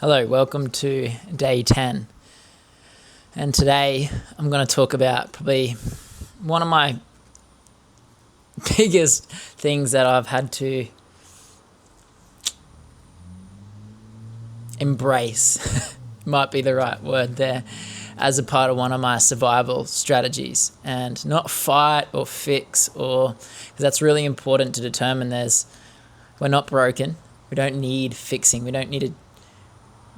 Hello, welcome to day 10. And today I'm going to talk about probably one of my biggest things that I've had to embrace, might be the right word there, as a part of one of my survival strategies. And not fight or fix, because that's really important to determine we're not broken. We don't need fixing. We don't need to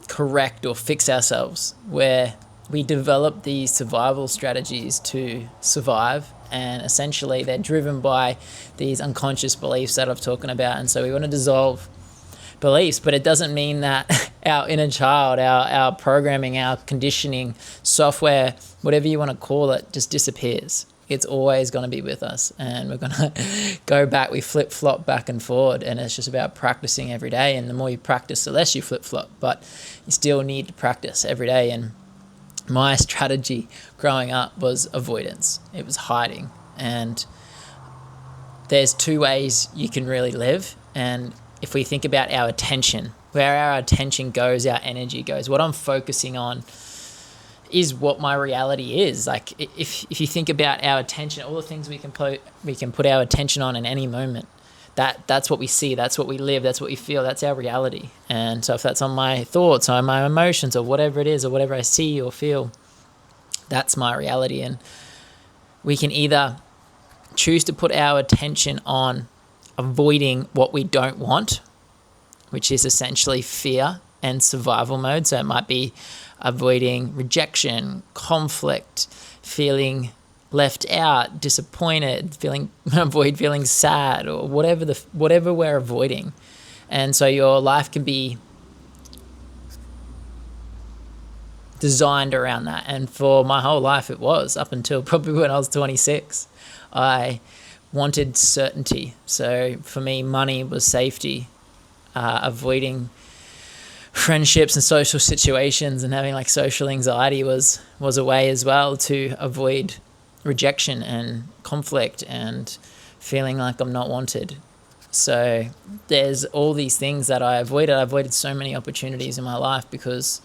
correct or fix ourselves, where we develop these survival strategies to survive, and essentially they're driven by these unconscious beliefs that I've talking about. And so we want to dissolve beliefs, but it doesn't mean that our inner child, our programming, our conditioning, software, whatever you want to call it, just disappears. It's always going to be with us, and we're going to go back. We flip-flop back and forward, and it's just about practicing every day. And the more you practice, the less you flip-flop, but you still need to practice every day. And my strategy growing up was avoidance. It was hiding. And there's two ways you can really live. And if we think about our attention, where our attention goes, our energy goes. What I'm focusing on is what my reality is. Like if you think about our attention, all the things we can put our attention on in any moment, that's what we see, that's what we live, that's what we feel, that's our reality. And so if that's on my thoughts or my emotions or whatever it is, or whatever I see or feel, that's my reality. And we can either choose to put our attention on avoiding what we don't want, which is essentially fear and survival mode. So it might be avoiding rejection, conflict, feeling left out, disappointed, avoid feeling sad, or whatever we're avoiding. And so your life can be designed around that. And for my whole life it was, up until probably when I was 26. I wanted certainty. So for me, money was safety. Avoiding friendships and social situations and having like social anxiety was a way as well to avoid rejection and conflict and feeling like I'm not wanted. So there's all these things that I avoided. I avoided so many opportunities in my life because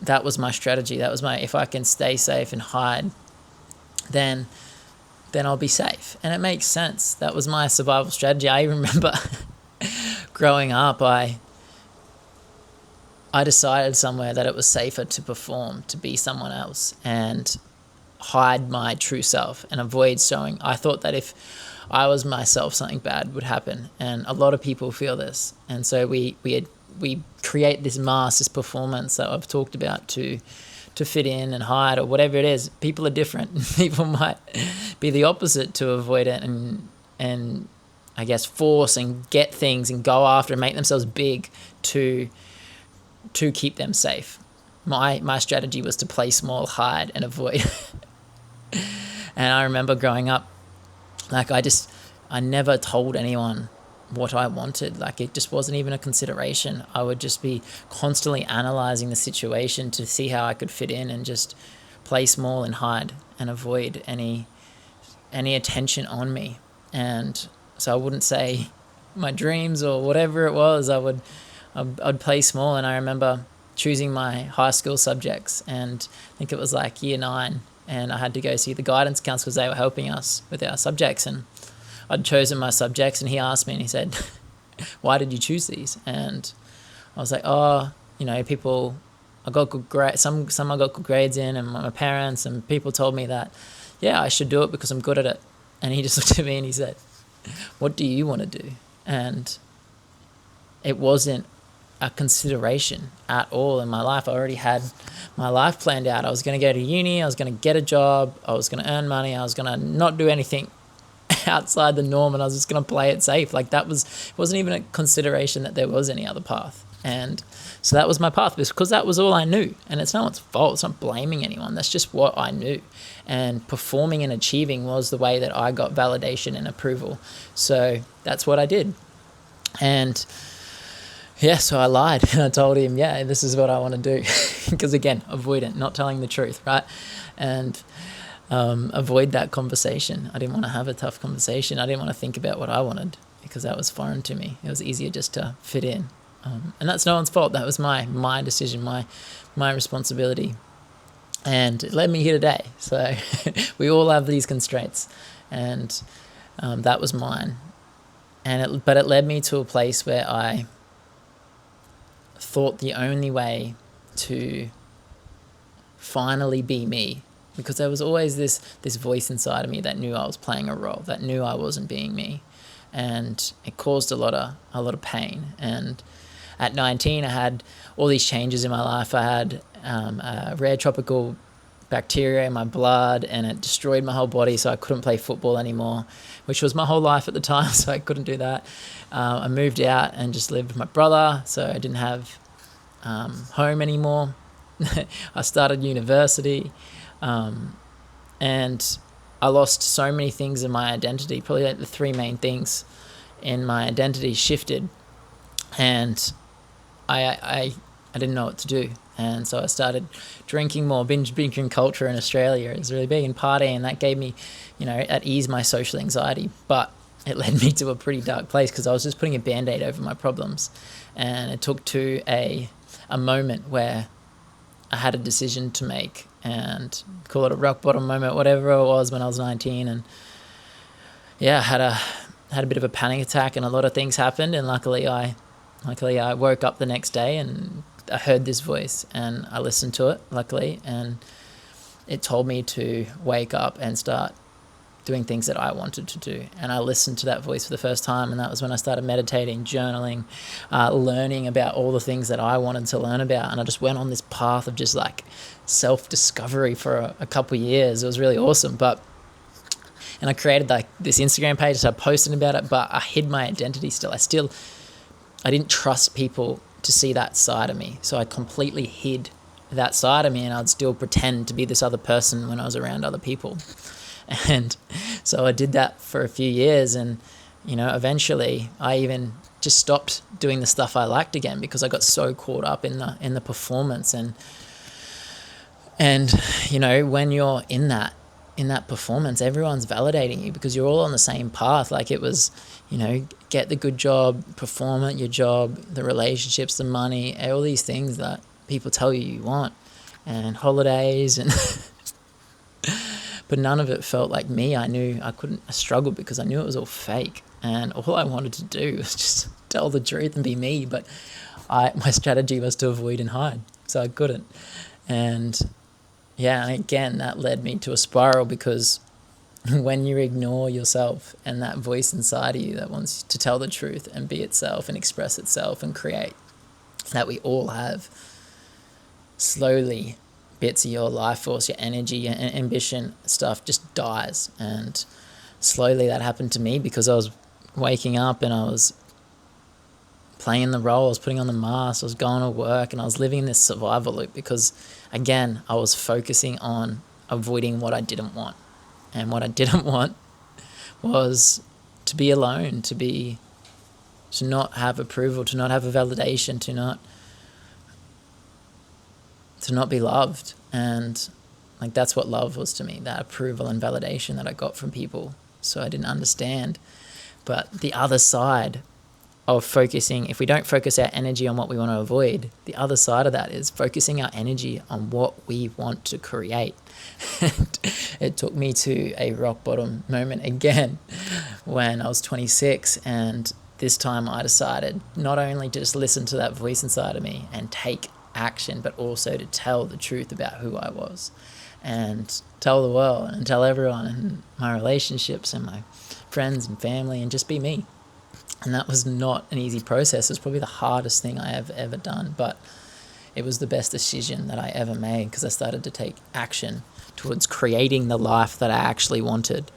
that was my strategy. That was if I can stay safe and hide, then I'll be safe. And it makes sense. That was my survival strategy. I remember growing up, I decided somewhere that it was safer to perform, to be someone else and hide my true self and avoid showing. I thought that if I was myself, something bad would happen. And a lot of people feel this. And so we create this mask, this performance that I've talked about to fit in and hide or whatever it is. People are different. People might be the opposite, to avoid it and I guess force and get things and go after and make themselves big to keep them safe. My strategy was to play small, hide, and avoid. And I remember growing up, like I never told anyone what I wanted. Like it just wasn't even a consideration. I would just be constantly analyzing the situation to see how I could fit in and just play small and hide and avoid any attention on me. And so I wouldn't say my dreams or whatever it was. I'd play small. And I remember choosing my high school subjects, and I think it was like year 9, and I had to go see the guidance counselor because they were helping us with our subjects. And I'd chosen my subjects, and he asked me and he said, why did you choose these? And I was like, people, I got good grades, some I got good grades in, and my parents and people told me that, yeah, I should do it because I'm good at it. And he just looked at me and he said, what do you want to do? And it wasn't a consideration at all in my life. I already had my life planned out. I was going to go to uni, I was going to get a job, I was going to earn money, I was going to not do anything outside the norm, and I was just going to play it safe. Like it wasn't even a consideration that there was any other path. And so that was my path, because that was all I knew. And it's no one's fault. It's not blaming anyone. That's just what I knew. And performing and achieving was the way that I got validation and approval. So that's what I did. And yeah, so I lied and I told him, yeah, this is what I want to do. Because again, avoidant, not telling the truth, right? And avoid that conversation. I didn't want to have a tough conversation. I didn't want to think about what I wanted, because that was foreign to me. It was easier just to fit in. And that's no one's fault. That was my decision, my responsibility. And it led me here today. So we all have these constraints, and that was mine. But it led me to a place where I thought the only way to finally be me, because there was always this voice inside of me that knew I was playing a role, that knew I wasn't being me, and it caused a lot of pain. And at 19, I had all these changes in my life. I had a rare tropical bacteria in my blood, and it destroyed my whole body, so I couldn't play football anymore, which was my whole life at the time, so I couldn't do that. I moved out and just lived with my brother, so I didn't have home anymore. I started university, and I lost so many things in my identity. Probably like the three main things in my identity shifted, and I didn't know what to do. And so I started drinking more. Binge drinking culture in Australia is really big, and partying, and that gave me, at ease my social anxiety. But it led me to a pretty dark place because I was just putting a Band-Aid over my problems. And it took to a moment where I had a decision to make, and call it a rock bottom moment, whatever it was, when I was 19. And yeah, I had a bit of a panic attack, and a lot of things happened. And luckily I woke up the next day and I heard this voice, and I listened to it, luckily, and it told me to wake up and start doing things that I wanted to do. And I listened to that voice for the first time, and that was when I started meditating, journaling, learning about all the things that I wanted to learn about. And I just went on this path of just like self-discovery for a couple of years. It was really awesome. And I created like this Instagram page, started posting about it, but I hid my identity still. I didn't trust people to see that side of me. So I completely hid that side of me, and I'd still pretend to be this other person when I was around other people. And so I did that for a few years, and eventually I even just stopped doing the stuff I liked again, because I got so caught up in the performance. And when you're in that performance, everyone's validating you because you're all on the same path. Like it was, get the good job, perform at your job, the relationships, the money, all these things that people tell you want, and holidays, and but none of it felt like me. I struggled because I knew it was all fake, and all I wanted to do was just tell the truth and be me. But my strategy was to avoid and hide, so I couldn't. And yeah, and again, that led me to a spiral, because when you ignore yourself and that voice inside of you that wants to tell the truth and be itself and express itself and create, that we all have, slowly bits of your life force, your energy, your ambition stuff just dies. And slowly that happened to me, because I was waking up and I was playing the role, I was putting on the mask, I was going to work, and I was living in this survival loop, because again, I was focusing on avoiding what I didn't want. And what I didn't want was to be alone, to not have approval, to not have a validation, to not be loved. And like that's what love was to me, that approval and validation that I got from people. So I didn't understand. But the other side of focusing, if we don't focus our energy on what we want to avoid, the other side of that is focusing our energy on what we want to create. And it took me to a rock bottom moment again when I was 26, and this time I decided not only to just listen to that voice inside of me and take action, but also to tell the truth about who I was, and tell the world and tell everyone, and my relationships and my friends and family, and just be me. And that was not an easy process. It was probably the hardest thing I have ever done, but it was the best decision that I ever made, because I started to take action towards creating the life that I actually wanted,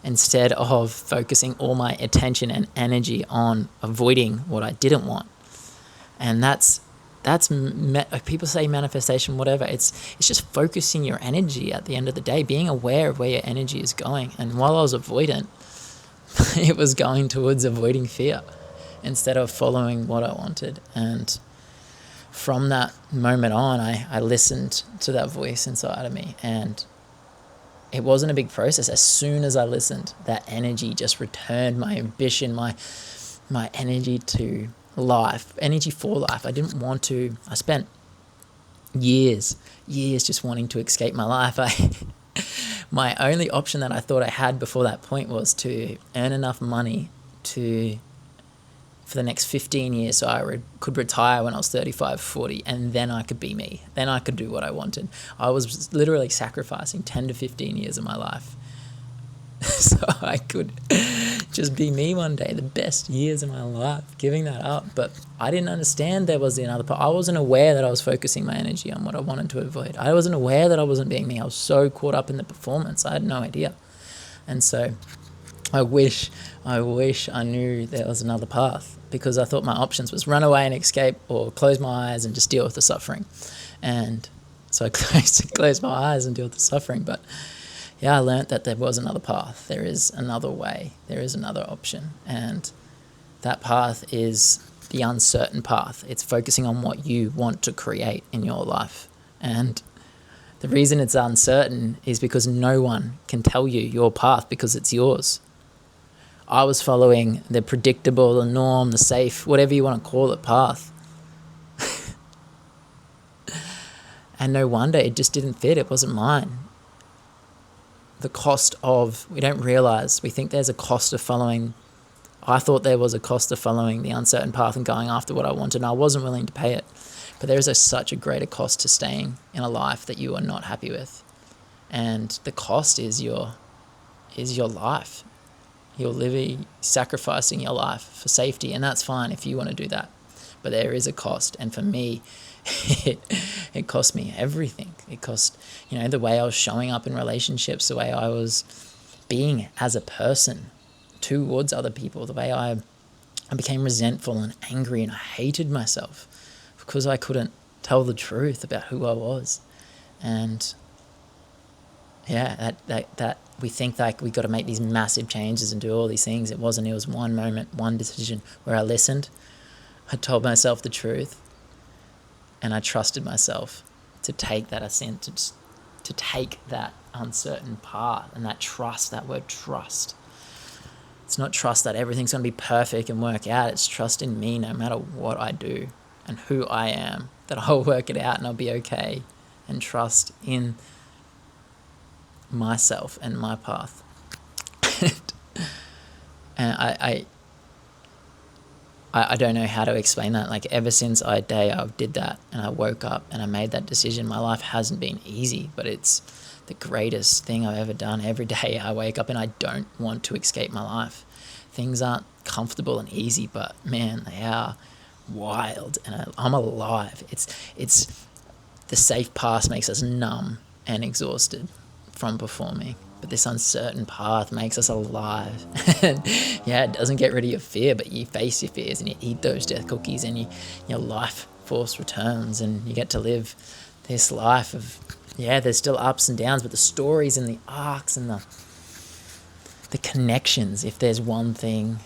instead of focusing all my attention and energy on avoiding what I didn't want. And that's people say manifestation, whatever. It's just focusing your energy at the end of the day, being aware of where your energy is going. And while I was avoidant, it was going towards avoiding fear instead of following what I wanted. And from that moment on, I listened to that voice inside of me, and it wasn't a big process. As soon as I listened, that energy just returned, my ambition, my energy to life, energy for life. I didn't want to. I spent years just wanting to escape my life. My only option that I thought I had before that point was to earn enough money for the next 15 years so I could retire when I was 35, 40, and then I could be me. Then I could do what I wanted. I was literally sacrificing 10 to 15 years of my life so I could just be me one day, the best years of my life, giving that up. But I didn't understand there was another part. I wasn't aware that I was focusing my energy on what I wanted to avoid. I wasn't aware that I wasn't being me. I was so caught up in the performance. I had no idea. And so I wish I knew there was another path, because I thought my options was run away and escape, or close my eyes and just deal with the suffering. And so I closed my eyes and deal with the suffering. But yeah, I learned that there was another path. There is another way. There is another option. And that path is the uncertain path. It's focusing on what you want to create in your life. And the reason it's uncertain is because no one can tell you your path, because it's yours. I was following the predictable, the norm, the safe, whatever you want to call it, path. And no wonder it just didn't fit. It wasn't mine. The cost of, we don't realize, we think there's a cost of following. I thought there was a cost of following the uncertain path and going after what I wanted, and I wasn't willing to pay it. But there is such a greater cost to staying in a life that you are not happy with. And the cost is your life. You're living, sacrificing your life for safety, and that's fine if you want to do that. But there is a cost, and for me, it cost me everything. It cost, the way I was showing up in relationships, the way I was being as a person towards other people, the way I became resentful and angry, and I hated myself because I couldn't tell the truth about who I was. And yeah, that we think like we got to make these massive changes and do all these things. It wasn't. It was one moment, one decision where I listened. I told myself the truth, and I trusted myself to take that ascent, to take that uncertain path. And that trust, that word trust, it's not trust that everything's going to be perfect and work out. It's trust in me no matter what I do and who I am, that I'll work it out and I'll be okay, and trust in myself and my path. And I don't know how to explain that. Like, ever since I did that and I woke up and I made that decision, my life hasn't been easy, but it's the greatest thing I've ever done. Every day I wake up and I don't want to escape my life. Things aren't comfortable and easy, but man, they are wild, and I'm alive. It's the safe path makes us numb and exhausted from performing, but this uncertain path makes us alive. And yeah, it doesn't get rid of your fear, but you face your fears and you eat those death cookies, and your life force returns, and you get to live this life of, there's still ups and downs, but the stories and the arcs and the connections. If there's one thing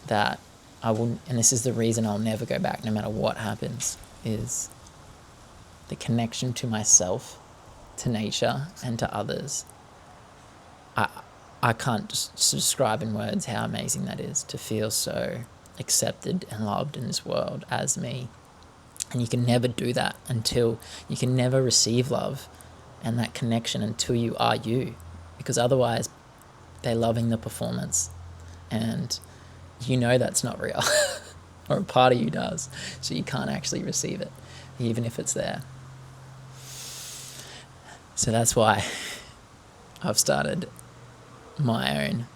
that I wouldn't, and this is the reason I'll never go back no matter what happens, is the connection to myself, to nature, and to others. I can't just describe in words how amazing that is, to feel so accepted and loved in this world as me. And you can never do that you can never receive love and that connection until you are you, because otherwise they're loving the performance, and that's not real. Or a part of you does, so you can't actually receive it, even if it's there. So that's why I've started my own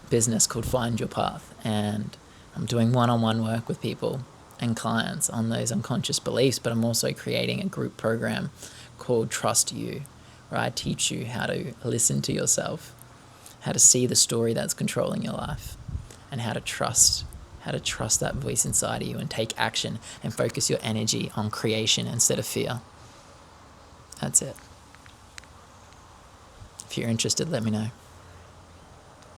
business called Find Your Path, and I'm doing one-on-one work with people and clients on those unconscious beliefs, but I'm also creating a group program called Trust You, where I teach you how to listen to yourself, how to see the story that's controlling your life, and how to trust that voice inside of you and take action and focus your energy on creation instead of fear. That's it. If you're interested, let me know.